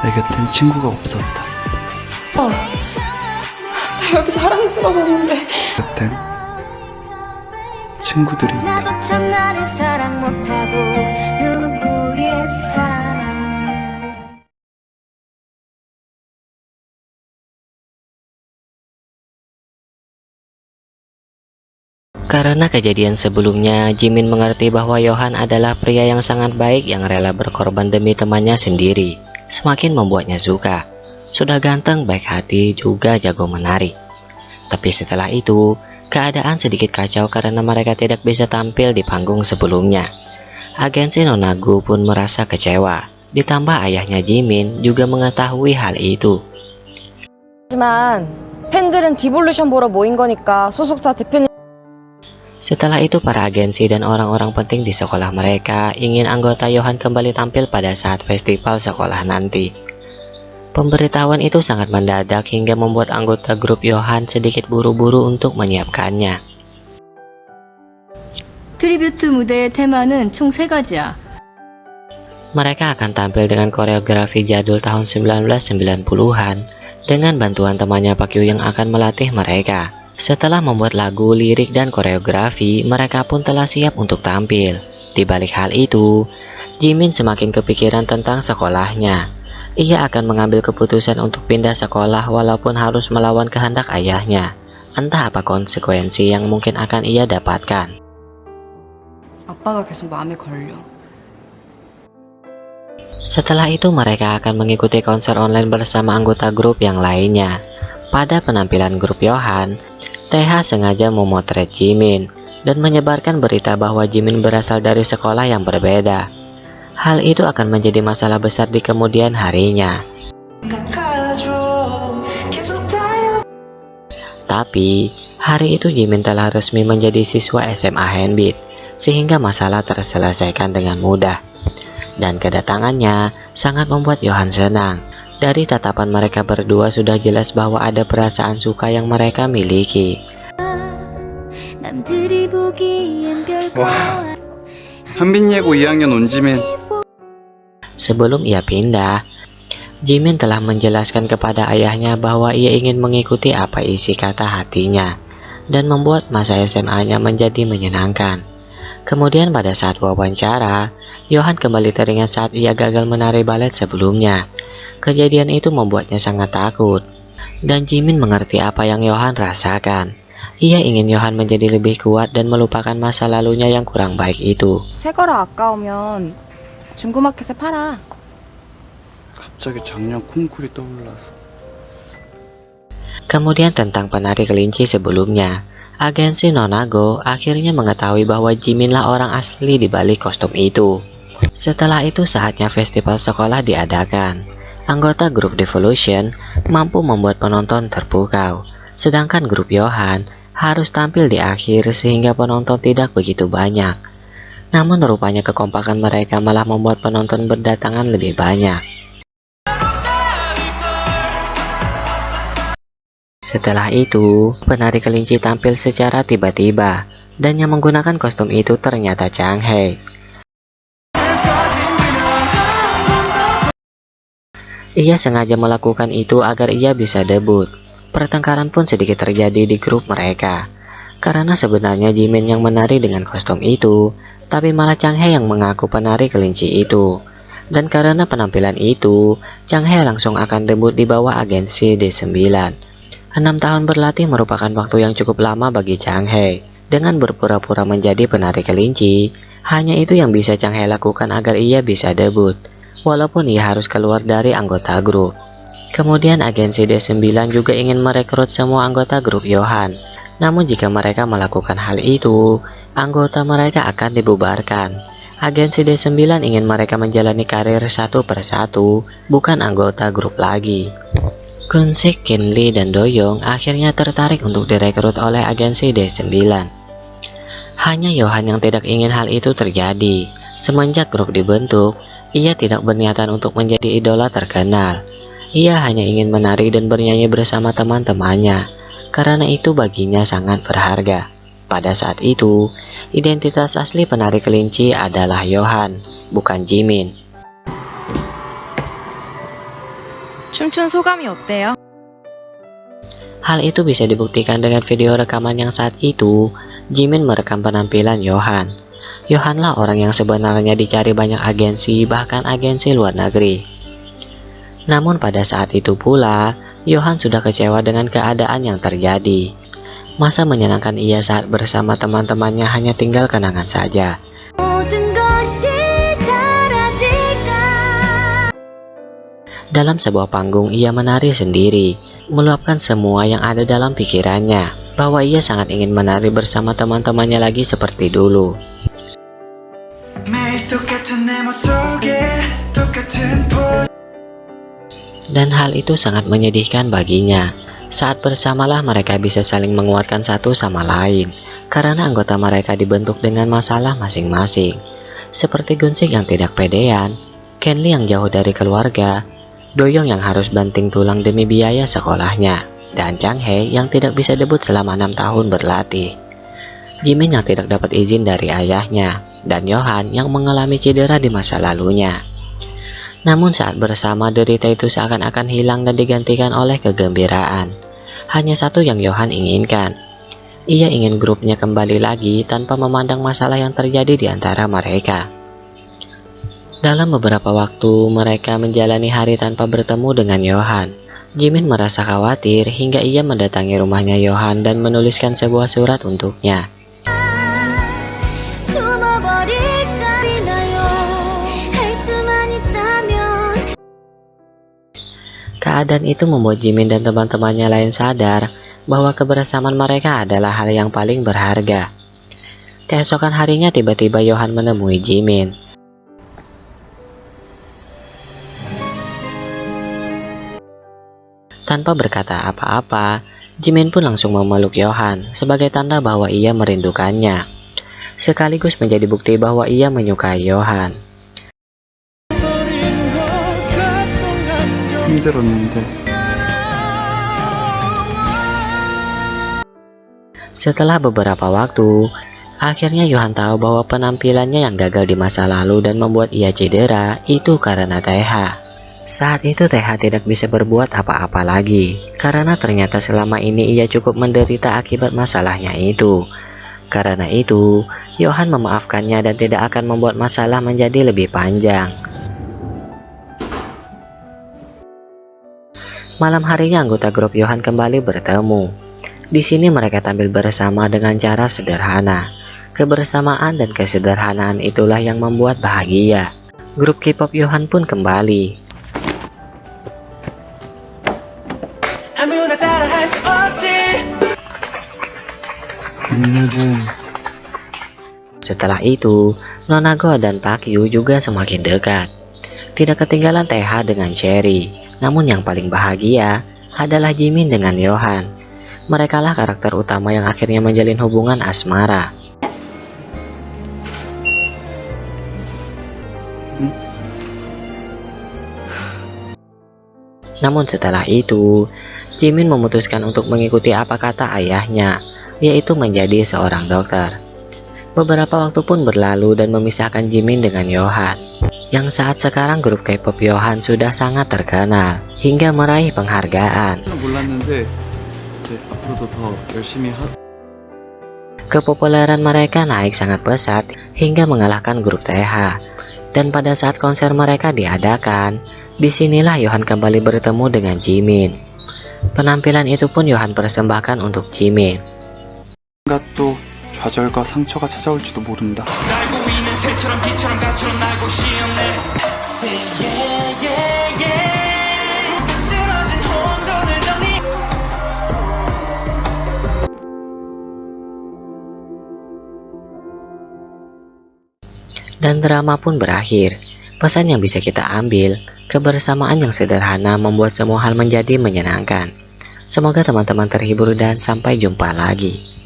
내 곁엔 친구가 없었다. 나 여기 사랑스러워졌는데. 곁엔 친구들이 있다. 나조차 나를 사랑 못하고 누구의 사랑을. Karena kejadian sebelumnya, Jimin mengerti bahwa Yohan adalah pria yang sangat baik yang rela berkorban demi temannya sendiri. Semakin membuatnya suka. Sudah ganteng, baik hati, juga jago menari. Tapi setelah itu, keadaan sedikit kacau karena mereka tidak bisa tampil di panggung sebelumnya. Agensi Nonagu pun merasa kecewa. Ditambah ayahnya Jimin juga mengetahui hal itu. 하지만 팬들은 디볼루션 보러 모인 거니까 소속사 대표님. Setelah itu para agensi dan orang-orang penting di sekolah mereka ingin anggota Yohan kembali tampil pada saat festival sekolah nanti. Pemberitahuan itu sangat mendadak hingga membuat anggota grup Yohan sedikit buru-buru untuk menyiapkannya. 트리뷰트 무대의 테마는 총 3가지야. Mereka akan tampil dengan koreografi jadul tahun 1990-an dengan bantuan temannya Pak Yu yang akan melatih mereka. Setelah membuat lagu, lirik, dan koreografi, mereka pun telah siap untuk tampil. Di balik hal itu, Jimin semakin kepikiran tentang sekolahnya. Ia akan mengambil keputusan untuk pindah sekolah walaupun harus melawan kehendak ayahnya. Entah apa konsekuensi yang mungkin akan ia dapatkan. 아빠가 계속 마음에 걸려. Setelah itu mereka akan mengikuti konser online bersama anggota grup yang lainnya. Pada penampilan grup Yohan, TH sengaja memotret Jimin dan menyebarkan berita bahwa Jimin berasal dari sekolah yang berbeda. Hal itu akan menjadi masalah besar di kemudian harinya. Tapi, hari itu Jimin telah resmi menjadi siswa SMA Handbeat, sehingga masalah terselesaikan dengan mudah. Dan kedatangannya sangat membuat Yohan senang. Dari tatapan mereka berdua sudah jelas bahwa ada perasaan suka yang mereka miliki. 남들이 보기엔 별거 한빈 예고 2학년 온지민. Sebelum ia pindah, Jimin telah menjelaskan kepada ayahnya bahwa ia ingin mengikuti apa isi kata hatinya dan membuat masa SMA-nya menjadi menyenangkan. Kemudian pada saat wawancara, Yohan kembali teringat saat ia gagal menari balet sebelumnya. Kejadian itu membuatnya sangat takut, dan Jimin mengerti apa yang Yohan rasakan. Ia ingin Yohan menjadi lebih kuat dan melupakan masa lalunya yang kurang baik itu. 새 거라 아까우면 중고마켓에 팔아. 갑자기 작년 콩쿨이 떠올라서. Kemudian tentang penari kelinci sebelumnya, agensi Nonago akhirnya mengetahui bahwa Jiminlah orang asli di balik kostum itu. Setelah itu saatnya festival sekolah diadakan. Anggota grup Devolution mampu membuat penonton terpukau, sedangkan grup Yohan harus tampil di akhir sehingga penonton tidak begitu banyak. Namun rupanya kekompakan mereka malah membuat penonton berdatangan lebih banyak. Setelah itu, penari kelinci tampil secara tiba-tiba, dan yang menggunakan kostum itu ternyata Chang Hae. Ia sengaja melakukan itu agar ia bisa debut. Pertengkaran pun sedikit terjadi di grup mereka, karena sebenarnya Jimin yang menari dengan kostum itu, tapi malah Chang Hae yang mengaku penari kelinci itu. Dan karena penampilan itu, Chang Hae langsung akan debut di bawah agensi D9. 6 tahun berlatih merupakan waktu yang cukup lama bagi Chang Hae. Dengan berpura-pura menjadi penari kelinci, hanya itu yang bisa Chang Hae lakukan agar ia bisa debut, walaupun ia harus keluar dari anggota grup. Kemudian agensi D9 juga ingin merekrut semua anggota grup Yohan. Namun jika mereka melakukan hal itu, anggota mereka akan dibubarkan. Agensi D9 ingin mereka menjalani karir satu persatu, bukan anggota grup lagi. Kunsik, Kinli, dan Doyoung akhirnya tertarik untuk direkrut oleh agensi D9. Hanya Yohan yang tidak ingin hal itu terjadi. Semenjak grup dibentuk, ia tidak berniatan untuk menjadi idola terkenal. Ia hanya ingin menari dan bernyanyi bersama teman-temannya, karena itu baginya sangat berharga. Pada saat itu, identitas asli penari kelinci adalah Yohan, bukan Jimin. 춤춘 소감이 어때요? Hal itu bisa dibuktikan dengan video rekaman yang saat itu Jimin merekam penampilan Yohan. Yohanlah orang yang sebenarnya dicari banyak agensi, bahkan agensi luar negeri. Namun pada saat itu pula, Yohan sudah kecewa dengan keadaan yang terjadi. Masa menyenangkan ia saat bersama teman-temannya hanya tinggal kenangan saja. 모든 것이 사라질까 Dalam sebuah panggung ia menari sendiri, meluapkan semua yang ada dalam pikirannya, bahwa ia sangat ingin menari bersama teman-temannya lagi seperti dulu. Dan hal itu sangat menyedihkan baginya. Saat bersamalah mereka bisa saling menguatkan satu sama lain, karena anggota mereka dibentuk dengan masalah masing-masing. Seperti Gunsik yang tidak pedean, Kenli yang jauh dari keluarga, Doyoung yang harus banting tulang demi biaya sekolahnya, dan Changhae yang tidak bisa debut selama 6 tahun berlatih. Jimin yang tidak dapat izin dari ayahnya, dan Yohan yang mengalami cedera di masa lalunya. Namun saat bersama, derita itu seakan-akan hilang dan digantikan oleh kegembiraan. Hanya satu yang Yohan inginkan. Ia ingin grupnya kembali lagi tanpa memandang masalah yang terjadi di antara mereka. Dalam beberapa waktu, mereka menjalani hari tanpa bertemu dengan Yohan. Jimin merasa khawatir hingga ia mendatangi rumahnya Yohan dan menuliskan sebuah surat untuknya. 숨어버릴까 비나요 할 수만 있다면 Keadaan itu membuat Jimin dan teman-temannya lain sadar bahwa kebersamaan mereka adalah hal yang paling berharga. Keesokan harinya tiba-tiba Yohan menemui Jimin. Tanpa berkata apa-apa, Jimin pun langsung memeluk Yohan sebagai tanda bahwa ia merindukannya, sekaligus menjadi bukti bahwa ia menyukai Yohan. 힘들었는데 Setelah beberapa waktu, akhirnya Yohan tahu bahwa penampilannya yang gagal di masa lalu dan membuat ia cedera itu karena TH. Saat itu TH tidak bisa berbuat apa-apa lagi, karena ternyata selama ini ia cukup menderita akibat masalahnya itu. Karena itu, Yohan memaafkannya dan tidak akan membuat masalah menjadi lebih panjang. Malam harinya anggota grup Yohan kembali bertemu. Di sini mereka tampil bersama dengan cara sederhana. Kebersamaan dan kesederhanaan itulah yang membuat bahagia. Grup K-pop Yohan pun kembali. Setelah itu, Nonago dan Takyu juga semakin dekat. Tidak ketinggalan TH dengan Cherry. Namun yang paling bahagia adalah Jimin dengan Yohan. Merekalah karakter utama yang akhirnya menjalin hubungan asmara. Namun setelah itu, Jimin memutuskan untuk mengikuti apa kata ayahnya, yaitu menjadi seorang dokter. Beberapa waktu pun berlalu dan memisahkan Jimin dengan Yohan, yang saat sekarang grup K-pop Yohan sudah sangat terkenal hingga meraih penghargaan. 몰랐는데 이제 앞으로도 더 열심히 Kepopuleran mereka naik sangat pesat hingga mengalahkan grup TH. Dan pada saat konser mereka diadakan, disinilah Yohan kembali bertemu dengan Jimin. Penampilan itu pun Yohan persembahkan untuk Jimin. 뭔가 또 좌절과 상처가 찾아올지도 모른다. Dan drama pun berakhir. Pesan yang bisa kita ambil, kebersamaan yang sederhana membuat semua hal menjadi menyenangkan. Semoga teman-teman terhibur dan sampai jumpa lagi.